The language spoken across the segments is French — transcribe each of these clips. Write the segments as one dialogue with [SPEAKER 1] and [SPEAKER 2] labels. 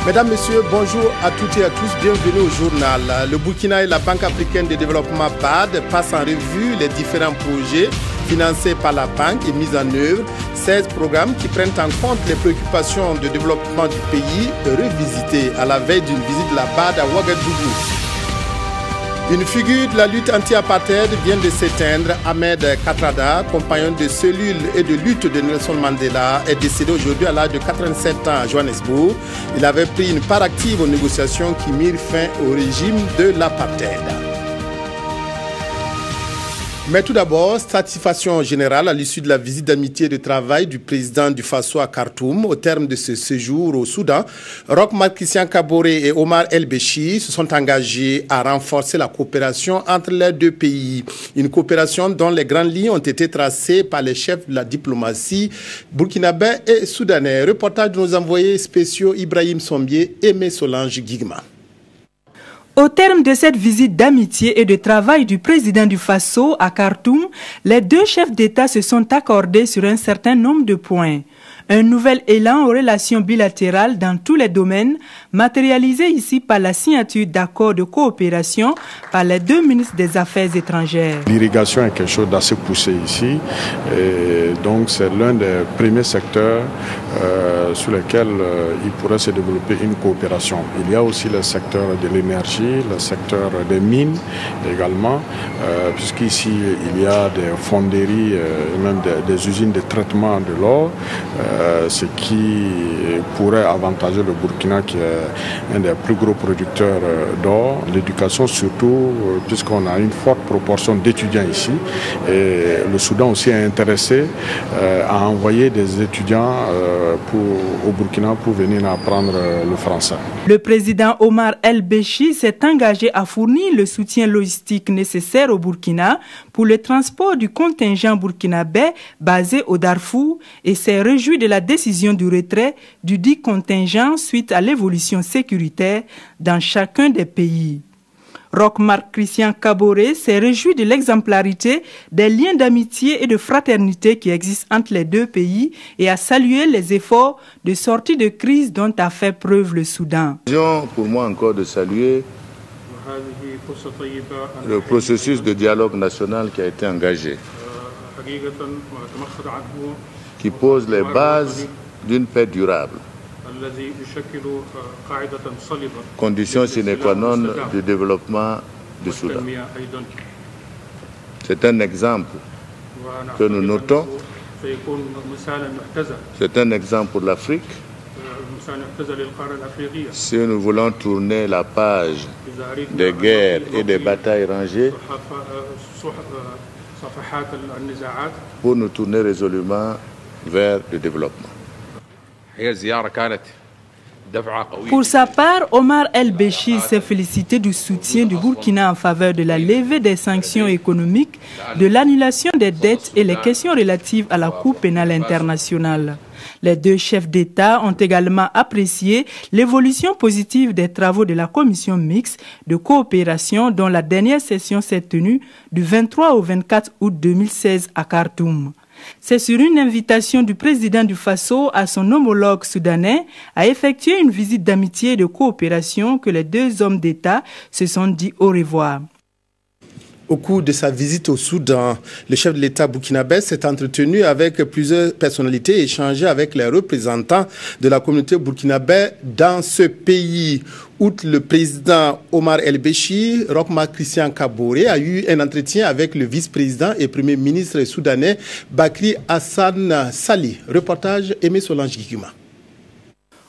[SPEAKER 1] Mesdames, Messieurs, bonjour à toutes et à tous, bienvenue au journal. Le Burkina et la Banque africaine de développement BAD passent en revue les différents projets financés par la banque et mis en œuvre. 16 programmes qui prennent en compte les préoccupations de développement du pays revisités à la veille d'une visite de la BAD à Ouagadougou. Une figure de la lutte anti-apartheid vient de s'éteindre. Ahmed Kathrada, compagnon de cellule et de lutte de Nelson Mandela, est décédé aujourd'hui à l'âge de 87 ans à Johannesburg. Il avait pris une part active aux négociations qui mirent fin au régime de l'apartheid. Mais tout d'abord, satisfaction générale à l'issue de la visite d'amitié et de travail du président du Faso à Khartoum. Au terme de ce séjour au Soudan, Roch Marc Christian Kaboré et Omar El-Béchir se sont engagés à renforcer la coopération entre les deux pays. Une coopération dont les grandes lignes ont été tracées par les chefs de la diplomatie burkinabé et soudanais. Reportage de nos envoyés spéciaux Ibrahim Sombier et Aimé Solange Guigma.
[SPEAKER 2] Au terme de cette visite d'amitié et de travail du président du Faso à Khartoum, les deux chefs d'État se sont accordés sur un certain nombre de points. Un nouvel élan aux relations bilatérales dans tous les domaines, matérialisé ici par la signature d'accords de coopération par les deux ministres des Affaires étrangères.
[SPEAKER 3] L'irrigation est quelque chose d'assez poussé ici, et donc c'est l'un des premiers secteurs sur lesquels il pourrait se développer une coopération. Il y a aussi le secteur de l'énergie, le secteur des mines également, puisqu'ici il y a des fonderies et même des usines de traitement de l'or, ce qui pourrait avantager le Burkina qui est un des plus gros producteurs d'or. L'éducation surtout, puisqu'on a une forte proportion d'étudiants ici. Et le Soudan aussi est intéressé à envoyer des étudiants au Burkina pour venir apprendre le français.
[SPEAKER 2] Le président Omar El-Béchir s'est engagé à fournir le soutien logistique nécessaire au Burkina pour le transport du contingent burkinabé basé au Darfour et s'est réjoui de la décision du retrait du dit contingent suite à l'évolution sécuritaire dans chacun des pays. Roch Marc Christian Kaboré s'est réjoui de l'exemplarité des liens d'amitié et de fraternité qui existent entre les deux pays et a salué les efforts de sortie de crise dont a fait preuve le Soudan.
[SPEAKER 4] Pour moi encore de saluer le processus de dialogue national qui a été engagé, qui pose les bases d'une paix durable, condition sine qua non du développement du Soudan. C'est un exemple que nous notons, c'est un exemple pour l'Afrique. Si nous voulons tourner la page des guerres et des batailles rangées, pour nous tourner résolument vers le développement.
[SPEAKER 2] Pour sa part, Omar El-Béchir s'est félicité du soutien du Burkina en faveur de la levée des sanctions économiques, de l'annulation des dettes et les questions relatives à la Cour pénale internationale. Les deux chefs d'État ont également apprécié l'évolution positive des travaux de la commission mixte de coopération dont la dernière session s'est tenue du 23 au 24 août 2016 à Khartoum. C'est sur une invitation du président du Faso à son homologue soudanais à effectuer une visite d'amitié et de coopération que les deux hommes d'État se sont dit au revoir.
[SPEAKER 1] Au cours de sa visite au Soudan, le chef de l'État burkinabé s'est entretenu avec plusieurs personnalités et échangé avec les représentants de la communauté burkinabé dans ce pays. Outre le président Omar El-Béchir, Roch Marc Christian Kaboré a eu un entretien avec le vice-président et premier ministre soudanais Bakri Hassan Sali. Reportage Aimé Solange Guigma.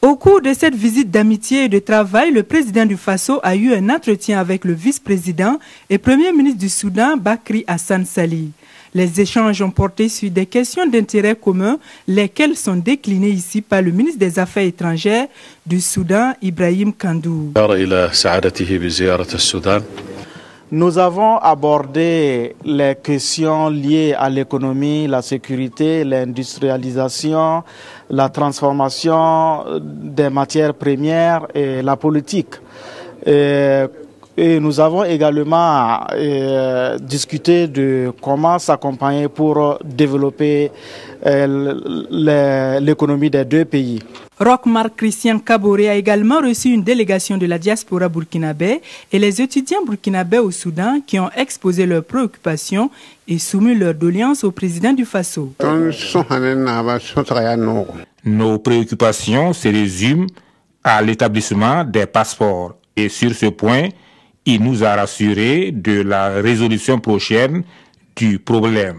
[SPEAKER 2] Au cours de cette visite d'amitié et de travail, le président du Faso a eu un entretien avec le vice-président et premier ministre du Soudan, Bakri Hassan Sali. Les échanges ont porté sur des questions d'intérêt commun, lesquelles sont déclinées ici par le ministre des Affaires étrangères du Soudan, Ibrahim Kandou.
[SPEAKER 5] Nous avons abordé les questions liées à l'économie, la sécurité, l'industrialisation, la transformation des matières premières et la politique. Et nous avons également discuté de comment s'accompagner pour développer l'économie des deux pays.
[SPEAKER 2] Roch-Marc Christian Kaboré a également reçu une délégation de la diaspora burkinabé et les étudiants burkinabés au Soudan qui ont exposé leurs préoccupations et soumis leurs doléances au président du Faso.
[SPEAKER 6] Nos préoccupations se résument à l'établissement des passeports. Et sur ce point, il nous a rassurés de la résolution prochaine du problème.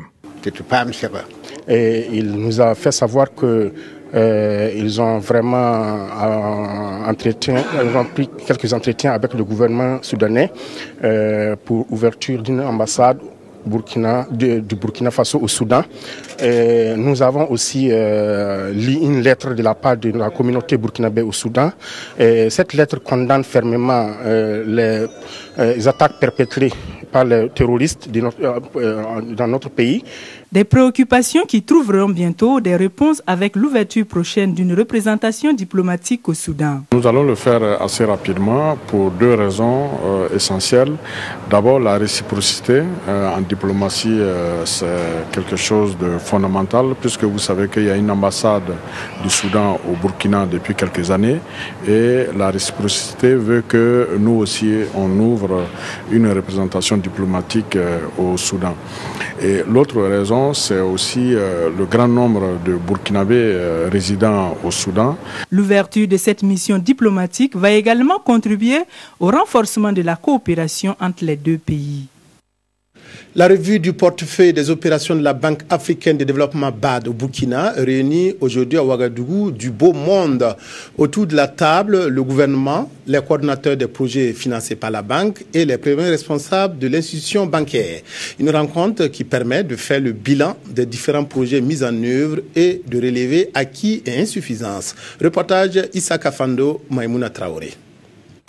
[SPEAKER 7] Et il nous a fait savoir que ils ont vraiment pris quelques entretiens avec le gouvernement soudanais pour ouverture d'une ambassade du Burkina Faso au Soudan. Nous avons aussi lu une lettre de la part de la communauté burkinabé au Soudan. Cette lettre condamne fermement les attaques perpétrées par les terroristes dans notre pays.
[SPEAKER 2] Des préoccupations qui trouveront bientôt des réponses avec l'ouverture prochaine d'une représentation diplomatique au Soudan.
[SPEAKER 3] Nous allons le faire assez rapidement pour deux raisons essentielles. D'abord, la réciprocité en diplomatie, c'est quelque chose de fondamental puisque vous savez qu'il y a une ambassade du Soudan au Burkina depuis quelques années et la réciprocité veut que nous aussi on ouvre une représentation diplomatique au Soudan. Et l'autre raison, c'est aussi le grand nombre de Burkinabés résidant au Soudan.
[SPEAKER 2] L'ouverture de cette mission diplomatique va également contribuer au renforcement de la coopération entre les deux pays.
[SPEAKER 1] La revue du portefeuille des opérations de la Banque africaine de développement BAD au Burkina réunit aujourd'hui à Ouagadougou du beau monde. Autour de la table, le gouvernement, les coordonnateurs des projets financés par la banque et les premiers responsables de l'institution bancaire. Une rencontre qui permet de faire le bilan des différents projets mis en œuvre et de relever acquis et insuffisances. Reportage Issa Kafando, Maïmouna Traoré.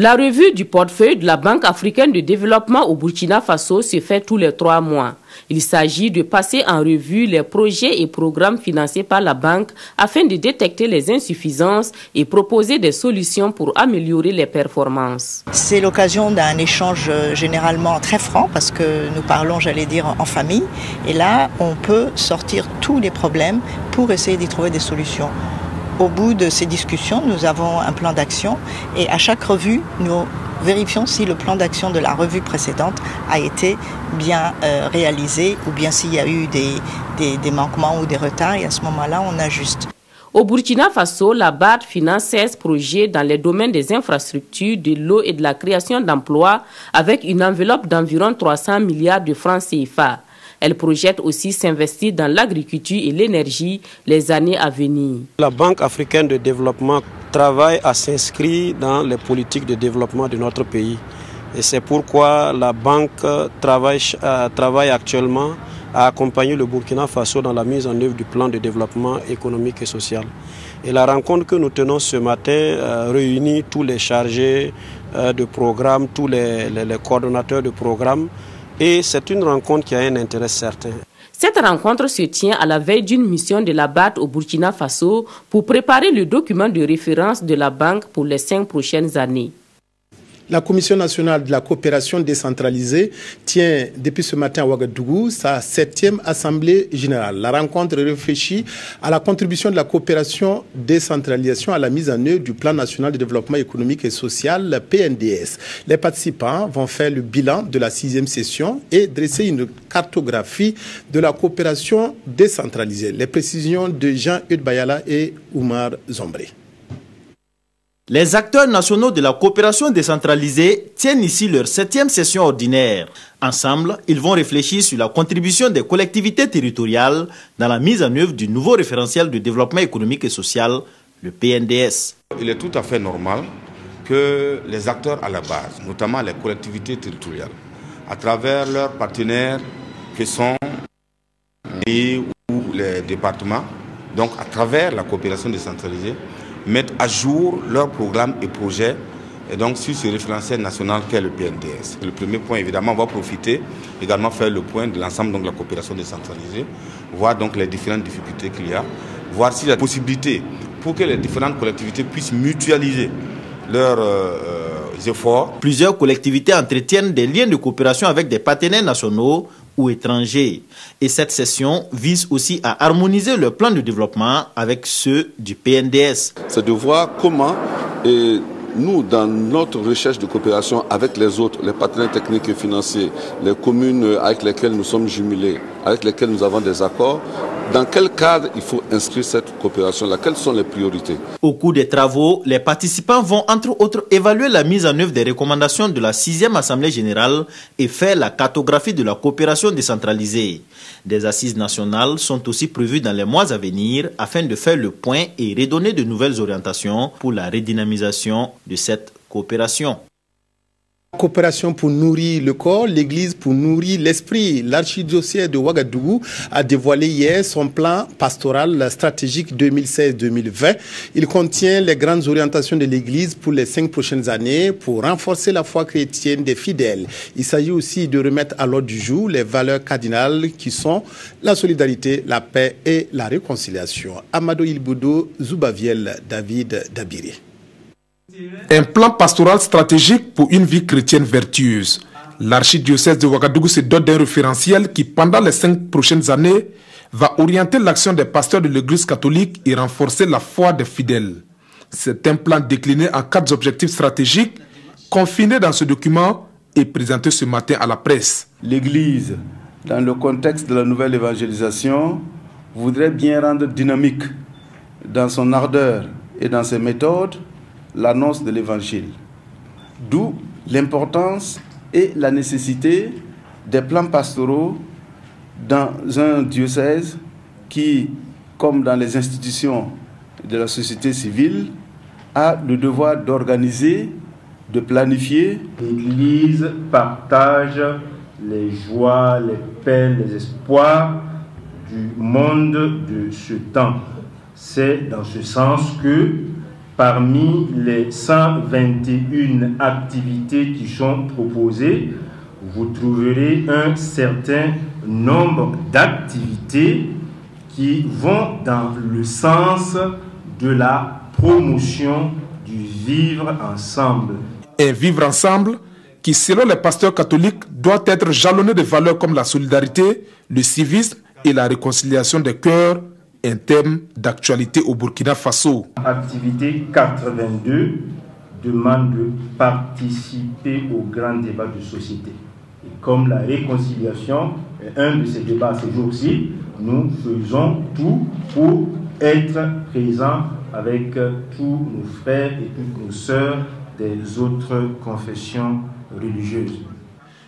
[SPEAKER 8] La revue du portefeuille de la Banque africaine de développement au Burkina Faso se fait tous les 3 mois. Il s'agit de passer en revue les projets et programmes financés par la banque afin de détecter les insuffisances et proposer des solutions pour améliorer les performances.
[SPEAKER 9] C'est l'occasion d'un échange généralement très franc parce que nous parlons, j'allais dire, en famille. Et là, on peut sortir tous les problèmes pour essayer d'y trouver des solutions. Au bout de ces discussions, nous avons un plan d'action et à chaque revue, nous vérifions si le plan d'action de la revue précédente a été bien réalisé ou bien s'il y a eu des manquements ou des retards et à ce moment-là, on ajuste.
[SPEAKER 8] Au Burkina Faso, la BAD finance 16 projets dans les domaines des infrastructures, de l'eau et de la création d'emplois avec une enveloppe d'environ 300 milliards de francs CFA. Elle projette aussi s'investir dans l'agriculture et l'énergie les années à venir.
[SPEAKER 10] La Banque africaine de développement travaille à s'inscrire dans les politiques de développement de notre pays. Et c'est pourquoi la banque travaille actuellement à accompagner le Burkina Faso dans la mise en œuvre du plan de développement économique et social. Et la rencontre que nous tenons ce matin réunit tous les chargés de programme, tous les coordonnateurs de programme. Et c'est une rencontre qui a un intérêt certain.
[SPEAKER 8] Cette rencontre se tient à la veille d'une mission de la BAD au Burkina Faso pour préparer le document de référence de la banque pour les 5 prochaines années.
[SPEAKER 1] La Commission nationale de la coopération décentralisée tient depuis ce matin à Ouagadougou sa 7e assemblée générale. La rencontre réfléchit à la contribution de la coopération décentralisation à la mise en œuvre du plan national de développement économique et social, le PNDS. Les participants vont faire le bilan de la 6e session et dresser une cartographie de la coopération décentralisée. Les précisions de Jean-Hugues Bayala et Oumar Zombré.
[SPEAKER 11] Les acteurs nationaux de la coopération décentralisée tiennent ici leur 7e session ordinaire. Ensemble, ils vont réfléchir sur la contribution des collectivités territoriales dans la mise en œuvre du nouveau référentiel de développement économique et social, le PNDS.
[SPEAKER 12] Il est tout à fait normal que les acteurs à la base, notamment les collectivités territoriales, à travers leurs partenaires que sont les ou les départements, donc à travers la coopération décentralisée, mettre à jour leurs programmes et projets et donc sur ce référentiel national qu'est le PNDS. Le premier point, évidemment, on va profiter également faire le point de l'ensemble de la coopération décentralisée, voir donc les différentes difficultés qu'il y a, voir s'il y a des possibilités pour que les différentes collectivités puissent mutualiser leurs efforts.
[SPEAKER 11] Plusieurs collectivités entretiennent des liens de coopération avec des partenaires nationaux ou étrangers. Et cette session vise aussi à harmoniser le plan de développement avec ceux du PNDS.
[SPEAKER 13] C'est de voir comment nous, dans notre recherche de coopération avec les autres, les partenaires techniques et financiers, les communes avec lesquelles nous sommes jumelés, avec lesquelles nous avons des accords, dans quel cadre il faut inscrire cette coopération-là? Quelles sont les priorités?
[SPEAKER 11] Au cours des travaux, les participants vont entre autres évaluer la mise en œuvre des recommandations de la 6e Assemblée générale et faire la cartographie de la coopération décentralisée. Des assises nationales sont aussi prévues dans les mois à venir afin de faire le point et redonner de nouvelles orientations pour la redynamisation de cette coopération.
[SPEAKER 1] Coopération pour nourrir le corps, l'Église pour nourrir l'esprit. L'archidiocèse de Ouagadougou a dévoilé hier son plan pastoral stratégique 2016-2020. Il contient les grandes orientations de l'Église pour les 5 prochaines années pour renforcer la foi chrétienne des fidèles. Il s'agit aussi de remettre à l'ordre du jour les valeurs cardinales qui sont la solidarité, la paix et la réconciliation. Amadou Ilboudou, Zoubaviel, David Dabiri.
[SPEAKER 14] Un plan pastoral stratégique pour une vie chrétienne vertueuse. L'archidiocèse de Ouagadougou se dote d'un référentiel qui, pendant les 5 prochaines années, va orienter l'action des pasteurs de l'Église catholique et renforcer la foi des fidèles. C'est un plan décliné en 4 objectifs stratégiques, confinés dans ce document et présenté ce matin à la presse.
[SPEAKER 15] L'Église, dans le contexte de la nouvelle évangélisation, voudrait bien rendre dynamique dans son ardeur et dans ses méthodes l'annonce de l'Évangile. D'où l'importance et la nécessité des plans pastoraux dans un diocèse qui, comme dans les institutions de la société civile, a le devoir d'organiser, de planifier.
[SPEAKER 16] L'Église partage les joies, les peines, les espoirs du monde de ce temps. C'est dans ce sens que parmi les 121 activités qui sont proposées, vous trouverez un certain nombre d'activités qui vont dans le sens de la promotion du vivre ensemble.
[SPEAKER 14] Un vivre ensemble qui, selon les pasteurs catholiques, doit être jalonné de valeurs comme la solidarité, le civisme et la réconciliation des cœurs, un thème d'actualité au Burkina Faso.
[SPEAKER 16] Activité 82 demande de participer au grand débat de société. Et comme la réconciliation est un de ces débats ces jours-ci, nous faisons tout pour être présents avec tous nos frères et toutes nos sœurs des autres confessions religieuses.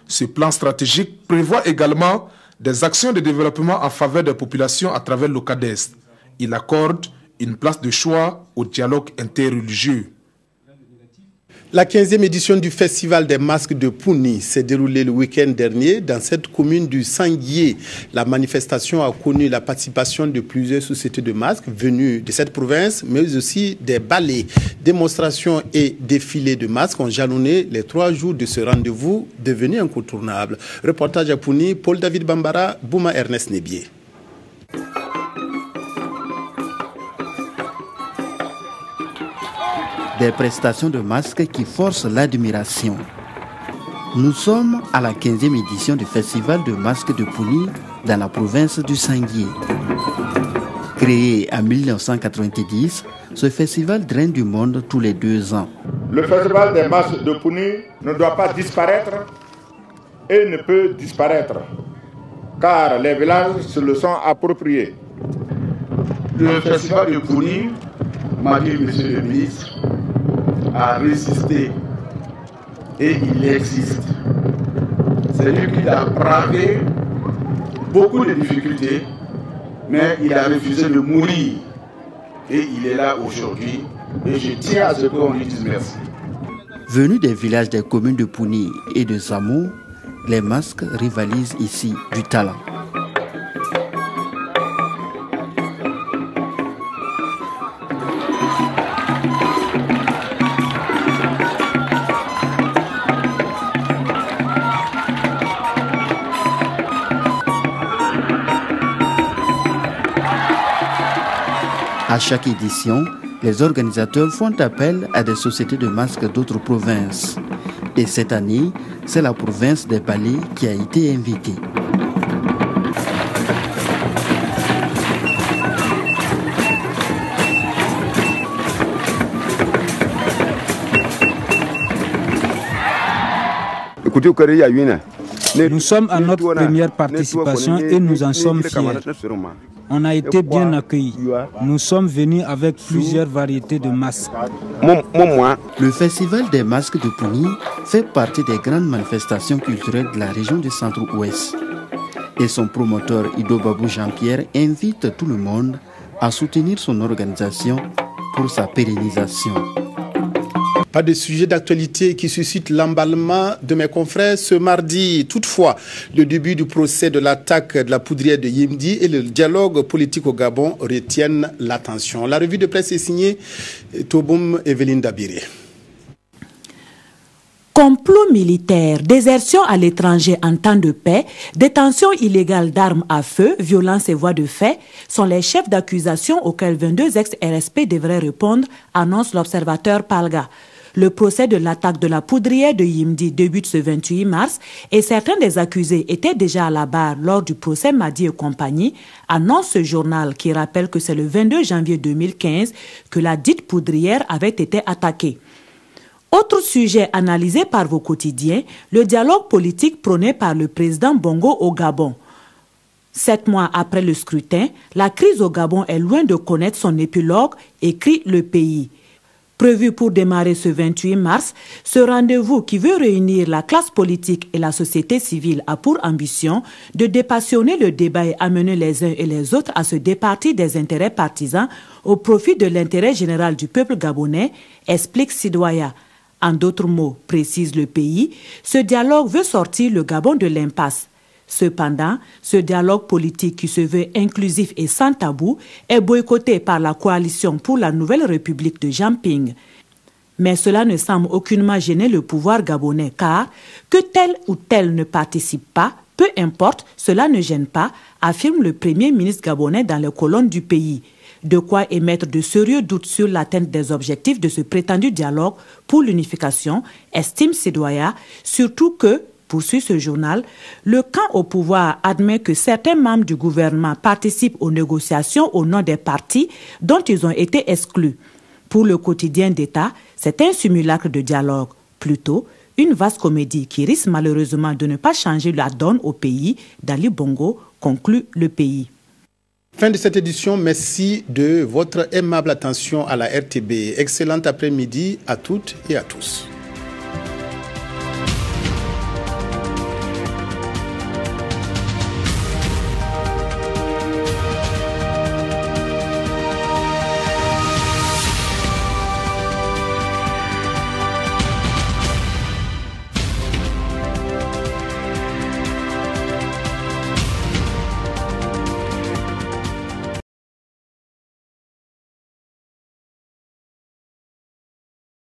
[SPEAKER 14] Ce plan stratégique prévoit également des actions de développement en faveur des populations à travers l'OCADES. Il accorde une place de choix au dialogue interreligieux.
[SPEAKER 1] La 15e édition du Festival des masques de Pouni s'est déroulée le week-end dernier dans cette commune du Sanguier. La manifestation a connu la participation de plusieurs sociétés de masques venues de cette province, mais aussi des ballets. Démonstrations et défilés de masques ont jalonné les 3 jours de ce rendez-vous devenu incontournable. Reportage à Pouni, Paul-David Bambara, Bouma Ernest Nebier.
[SPEAKER 17] Des prestations de masques qui forcent l'admiration. Nous sommes à la 15e édition du Festival de masques de Pouni dans la province du Sanguier. Créé en 1990, ce festival draine du monde tous les 2 ans.
[SPEAKER 18] Le Festival des masques de Pouni ne doit pas disparaître et ne peut disparaître, car les villages se le sont appropriés.
[SPEAKER 19] Le Festival de Pouni, m'a dit monsieur le ministre, a résisté et il existe. C'est lui qui a bravé beaucoup de difficultés, mais il a refusé de mourir. Et il est là aujourd'hui et je tiens à ce qu'on lui dise merci.
[SPEAKER 17] Venus des villages des communes de Pouni et de Zamou, les masques rivalisent ici du talent. À chaque édition, les organisateurs font appel à des sociétés de masques d'autres provinces. Et cette année, c'est la province des Ballets qui a été invitée.
[SPEAKER 20] Nous sommes à notre première participation et nous en sommes fiers. On a été bien accueillis. Nous sommes venus avec plusieurs variétés de masques.
[SPEAKER 17] Le Festival des masques de Pouni fait partie des grandes manifestations culturelles de la région du Centre-Ouest. Et son promoteur Ido Babou Jean-Pierre invite tout le monde à soutenir son organisation pour sa pérennisation.
[SPEAKER 1] Pas de sujet d'actualité qui suscite l'emballement de mes confrères ce mardi. Toutefois, le début du procès de l'attaque de la poudrière de Yimdi et le dialogue politique au Gabon retiennent l'attention. La revue de presse est signée Toboum Evelyne Dabiré.
[SPEAKER 21] Complot militaire, désertion à l'étranger en temps de paix, détention illégale d'armes à feu, violence et voies de fait sont les chefs d'accusation auxquels 22 ex-RSP devraient répondre, annonce l'observateur Palga. Le procès de l'attaque de la poudrière de Yimdi débute ce 28 mars et certains des accusés étaient déjà à la barre lors du procès Madi et compagnie, annonce ce journal qui rappelle que c'est le 22 janvier 2015 que la dite poudrière avait été attaquée. Autre sujet analysé par vos quotidiens, le dialogue politique prôné par le président Bongo au Gabon. 7 mois après le scrutin, la crise au Gabon est loin de connaître son épilogue, écrit Le Pays. Prévu pour démarrer ce 28 mars, ce rendez-vous qui veut réunir la classe politique et la société civile a pour ambition de dépassionner le débat et amener les uns et les autres à se départir des intérêts partisans au profit de l'intérêt général du peuple gabonais, explique Sidoya. En d'autres mots, précise Le Pays, ce dialogue veut sortir le Gabon de l'impasse. Cependant, ce dialogue politique qui se veut inclusif et sans tabou est boycotté par la coalition pour la nouvelle république de Jamping. Mais cela ne semble aucunement gêner le pouvoir gabonais car que tel ou tel ne participe pas, peu importe, cela ne gêne pas, affirme le premier ministre gabonais dans les colonnes du Pays. De quoi émettre de sérieux doutes sur l'atteinte des objectifs de ce prétendu dialogue pour l'unification, estime Sidoya, surtout que, poursuit ce journal, le camp au pouvoir admet que certains membres du gouvernement participent aux négociations au nom des partis dont ils ont été exclus. Pour le quotidien d'État, c'est un simulacre de dialogue, plutôt une vaste comédie qui risque malheureusement de ne pas changer la donne au pays, d'Ali Bongo, conclut Le Pays.
[SPEAKER 1] Fin de cette édition, merci de votre aimable attention à la RTB. Excellent après-midi à toutes et à tous.